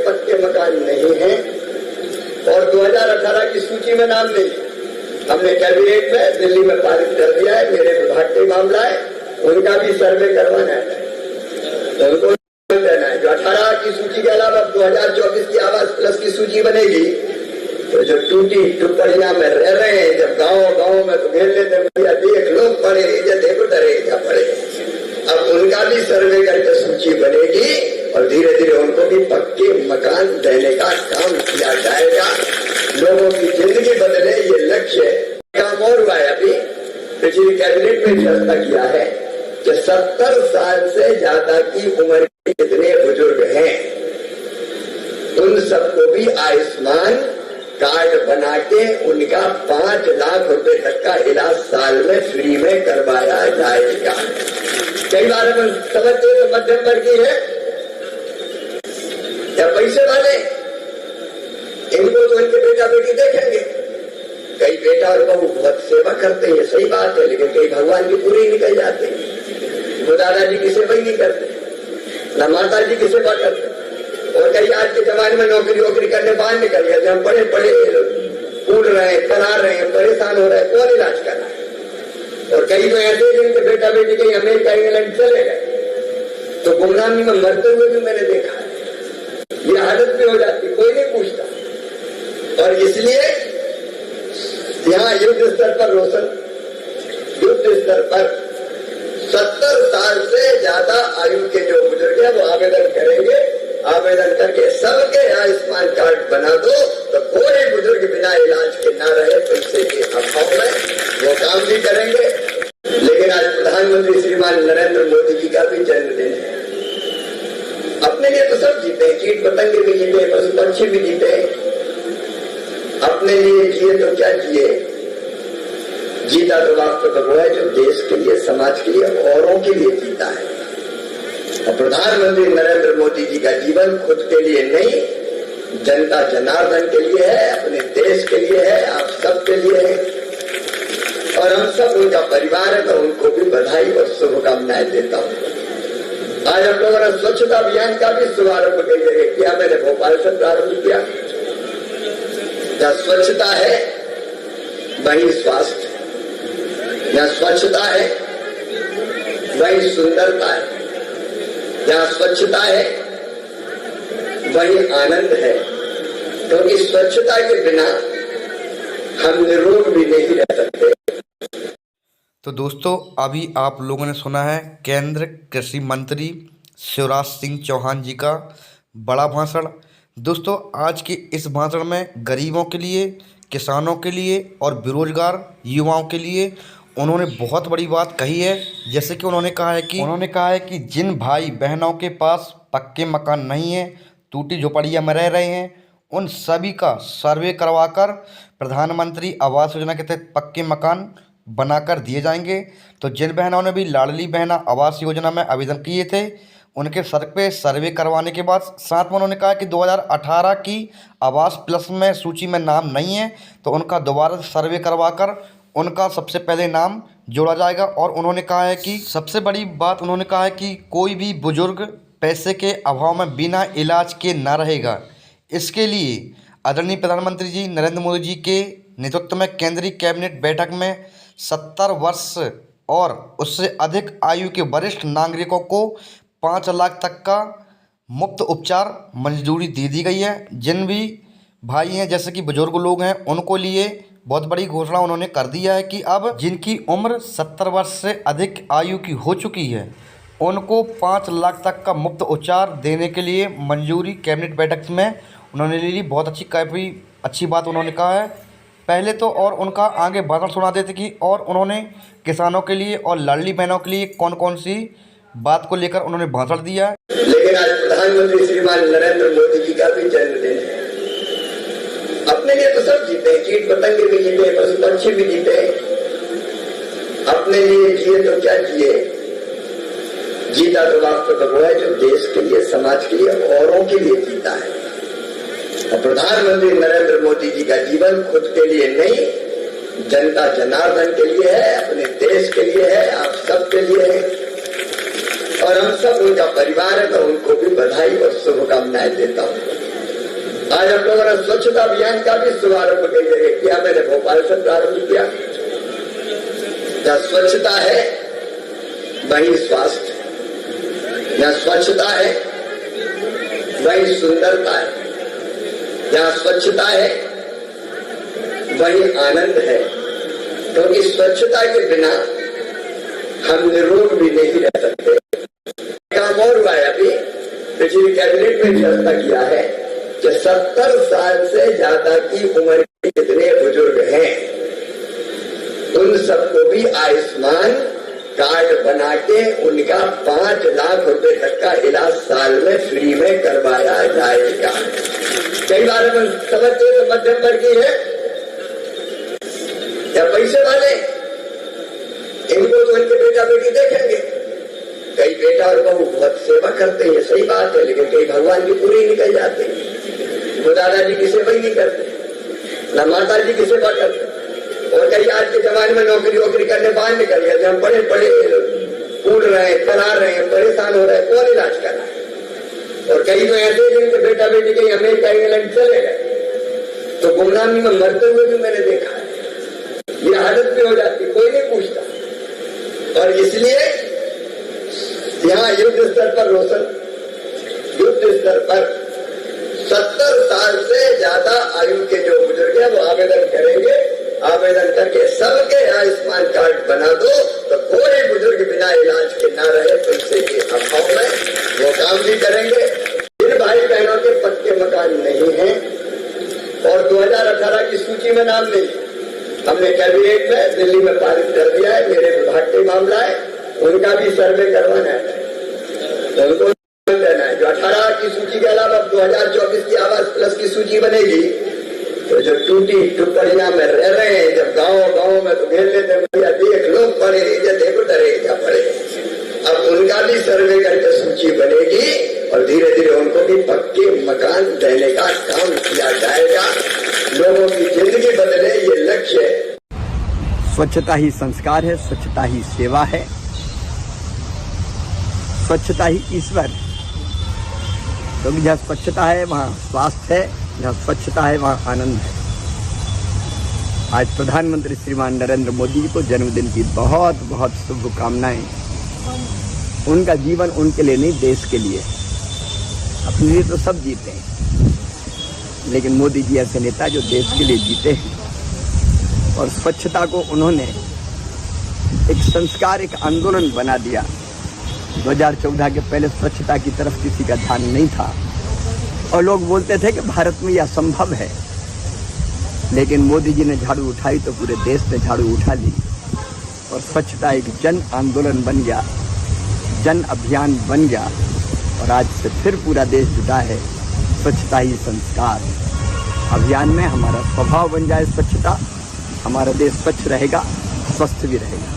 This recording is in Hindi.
पक्के मकान नहीं हैं और 2018 की सूची में नाम नहीं। हमने कैबिनेट में दिल्ली में पारित कर दिया है, मेरे विभाग का मामला है, उनका भी सर्वे करवाना है, उनको देना है। जो 18 की सूची के अलावा 2024 की आवास प्लस की सूची बनेगी तो जो टूटी टुकड़ियां में रह रहे हैं, जब गांव में तो घेर लेते भैया देख लोग पड़े देखो डरे क्या पड़े, अब उनका भी सर्वे करके सूची बनेगी और धीरे धीरे उनको भी पक्के मकान देने का काम किया जाएगा। लोगों की जिंदगी बदले ये लक्ष्य। काम और हुआ है, अभी पिछली कैबिनेट में फैसला किया है कि 70 साल से ज्यादा की उम्र के जितने बुजुर्ग हैं उन सबको भी आयुष्मान कार्ड बना के उनका 5 लाख रुपए तक का इलाज साल में फ्री में करवाया जाएगा। कई बार हम समझते तो मध्यम वर्गीय है या पैसे वाले, इनको तो इनके बेटा बेटी देखेंगे। कई बेटा और बहू बहुत सेवा करते हैं, सही बात है, लेकिन कई भगवान की पूरी निकल जाते हैं। वो दादाजी की सेवा ही नहीं करते, न माता जी की सेवा करते, और कई आज के जमाने में नौकरी करने बाहर निकल गए, हम बड़े बड़े उड़ रहे हैं, करा रहे हैं, परेशान हो रहे हैं, कौन इलाज कर रहा है। और कई तो ऐसे जिनके बेटा बेटी कहीं अमेरिका इंग्लैंड चले गए तो गुमनामी में मरते हुए भी मैंने देखा है। ये हालत भी हो जाती, कोई नहीं पूछता। और इसलिए यहाँ युद्ध स्तर पर युद्ध स्तर पर 70 साल से ज्यादा आयु के जो बुजुर्ग हैं वो आवेदन करेंगे। आवेदन करके सबके आयुष्मान कार्ड बना दो तो कोई बुजुर्ग बिना इलाज के ना रहे। पैसे के अभाव में वो काम भी करेंगे। लेकिन आज प्रधानमंत्री श्रीमान नरेंद्र मोदी जी का भी जन्मदिन है। अपने लिए तो सब जीते हैं, कीट पतंगे भी जीते, पशु पक्षी भी जीते। अपने लिए जिए तो क्या जिए, जीता तो वास्तव में वो है जो देश के लिए, समाज के लिए, औरों के लिए जीता है। और प्रधानमंत्री नरेंद्र मोदी जी का जीवन खुद के लिए नहीं, जनता जनार्दन के लिए है, अपने देश के लिए है, आप सब के लिए है। और हम सब उनका परिवार है तो उनको भी बधाई और शुभकामनाएं देता हूँ। आज हम लोगों ने स्वच्छता अभियान का भी शुभारंभ कई जगह किया। मैंने भोपाल से प्रारंभ किया। जहाँ स्वच्छता है वही स्वास्थ्य, जहाँ स्वच्छता है वही सुंदरता है, जहाँ स्वच्छता है वही आनंद है। क्योंकि स्वच्छता के बिना हम निरोग भी नहीं रह सकते। तो दोस्तों, अभी आप लोगों ने सुना है केंद्र कृषि मंत्री शिवराज सिंह चौहान जी का बड़ा भाषण। दोस्तों, आज के इस भाषण में गरीबों के लिए, किसानों के लिए और बेरोजगार युवाओं के लिए उन्होंने बहुत बड़ी बात कही है। जैसे कि उन्होंने कहा है कि जिन भाई बहनों के पास पक्के मकान नहीं हैं, टूटी झोपड़ियाँ में रह रहे हैं, उन सभी का सर्वे करवाकर प्रधानमंत्री आवास योजना के तहत पक्के मकान बनाकर दिए जाएंगे। तो जिन बहनों ने भी लाडली बहना आवास योजना में आवेदन किए थे, उनके सर पे सर्वे करवाने के बाद साथ में उन्होंने कहा कि 2018 की आवास प्लस में सूची में नाम नहीं है तो उनका दोबारा सर्वे करवाकर उनका सबसे पहले नाम जोड़ा जाएगा। और उन्होंने कहा है कि सबसे बड़ी बात उन्होंने कहा है कि कोई भी बुजुर्ग पैसे के अभाव में बिना इलाज के ना रहेगा। इसके लिए आदरणीय प्रधानमंत्री जी नरेंद्र मोदी जी के नेतृत्व में केंद्रीय कैबिनेट बैठक में 70 वर्ष और उससे अधिक आयु के वरिष्ठ नागरिकों को 5 लाख तक का मुफ्त उपचार मंजूरी दे दी गई है। जिन भी भाई हैं, जैसे कि बुजुर्ग लोग हैं, उनको लिए बहुत बड़ी घोषणा उन्होंने कर दिया है कि अब जिनकी उम्र 70 वर्ष से अधिक आयु की हो चुकी है, उनको 5 लाख तक का मुफ्त उपचार देने के लिए मंजूरी कैबिनेट बैठक में उन्होंने ले ली। बहुत काफ़ी अच्छी बात उन्होंने कहा है। पहले तो और उनका आगे भाषण सुना देते कि और उन्होंने किसानों के लिए और लाडली बहनों के लिए कौन कौन सी बात को लेकर उन्होंने भाषण दिया है। लेकिन आज प्रधानमंत्री श्रीमान नरेंद्र मोदी जी का भी जन्मदिन है। अपने लिए तो सब जीते हैं, कीट पतंगे भी जीते, पशु पक्षी भी जीते। अपने लिए जिए तो क्या जिए, जीता तो वास्तव में वो है जो देश के लिए, समाज के लिए, औरों के लिए जीता है। और प्रधानमंत्री नरेंद्र मोदी जी का जीवन खुद के लिए नहीं, जनता जनार्दन के लिए है, अपने देश के लिए है, आप सब के लिए है। और हम सब उनका परिवार है तो उनको भी बधाई और शुभकामनाएं देता हूँ। आज हम लोगों ने स्वच्छता अभियान का भी शुभारंभ कई जगह किया। मैंने भोपाल से प्रारंभ किया। जहाँ स्वच्छता है वही स्वास्थ्य, जहाँ स्वच्छता है वही सुंदरता है, जहाँ स्वच्छता है वही आनंद है। क्योंकि स्वच्छता के बिना हम निरोग भी नहीं रह सकते। काम और हुआ है, अभी पिछली कैबिनेट में फैसला किया है कि 70 साल से ज्यादा की उम्र के जितने बुजुर्ग हैं उन सबको भी आयुष्मान कार्ड बना के उनका 5 लाख रुपए तक का इलाज साल में फ्री में करवाया जाएगा। कई बार हम समझते तो मध्यम वर्गीय है या पैसे वाले, इनको तो इनके बेटा बेटी देखेंगे। कई बेटा और बहू बहुत सेवा करते हैं, सही बात है, लेकिन कई भगवान की पूरी निकल जाते हैं। वो दादाजी की सेवा ही नहीं करते, न माता जी की सेवा करते। और कई आज के जमाने में नौकरी करने बाहर निकल गए, हम बड़े बड़े कूद रहे हैं, करा रहे हैं, परेशान हो रहे हैं, कौन इलाज कर रहा है। और कई तो ऐसे जिनके बेटा बेटी कहीं अमेरिका इंग्लैंड चले गए तो गुमनामी में मरते हुए भी मैंने देखा है। ये हालत भी हो जाती, कोई नहीं पूछता। और इसलिए यहाँ युद्ध स्तर पर रोशन, युद्ध स्तर पर 70 साल से ज्यादा आयु के जो बुजुर्ग हैं वो आवेदन करेंगे। आवेदन करके सबके आयुष्मान कार्ड बना दो तो कोई बुजुर्ग बिना इलाज के ना रहे। तुमसे के अभाव में वो काम भी करेंगे। जिन भाई बहनों के पक्के मकान नहीं है और 2018 की सूची में नाम नहीं, हमने कैबिनेट में दिल्ली में पारित कर दिया है। मेरे विभाग का मामला है, उनका भी सर्वे करवाना है तो उनको देना है। जो 18 की सूची के अलावा 2024 की आवास प्लस की सूची बनेगी तो जो टूटी टुकड़ियां में रह रहे हैं, जब गांव में तो घेर लेते हैं, भैया देख लो पड़े देखो डरे क्या पड़े। अब उनका भी सर्वे करके सूची बनेगी और धीरे धीरे उनको भी पक्के मकान देने का काम किया जाएगा। लोगों की जिंदगी बदले, ये लक्ष्य है। स्वच्छता ही संस्कार है, स्वच्छता ही सेवा है, स्वच्छता ही ईश्वर। क्योंकि जहाँ स्वच्छता है वहाँ स्वास्थ्य है, जहाँ स्वच्छता है वहाँ आनंद है। आज प्रधानमंत्री श्रीमान नरेंद्र मोदी जी को जन्मदिन की बहुत बहुत शुभकामनाएं। उनका जीवन उनके लिए नहीं, देश के लिए। अपने लिए तो सब जीते हैं, लेकिन मोदी जी ऐसे नेता जो देश के लिए जीते हैं। और स्वच्छता को उन्होंने एक संस्कार, एक आंदोलन बना दिया। 2014 के पहले स्वच्छता की तरफ किसी का ध्यान नहीं था और लोग बोलते थे कि भारत में यह असंभव है। लेकिन मोदी जी ने झाड़ू उठाई तो पूरे देश ने झाड़ू उठा ली और स्वच्छता एक जन आंदोलन बन गया, जन अभियान बन गया। और आज से फिर पूरा देश जुटा है स्वच्छता ही संस्कार अभियान में। हमारा स्वभाव बन जाए स्वच्छता, हमारा देश स्वच्छ रहेगा, स्वस्थ भी रहेगा।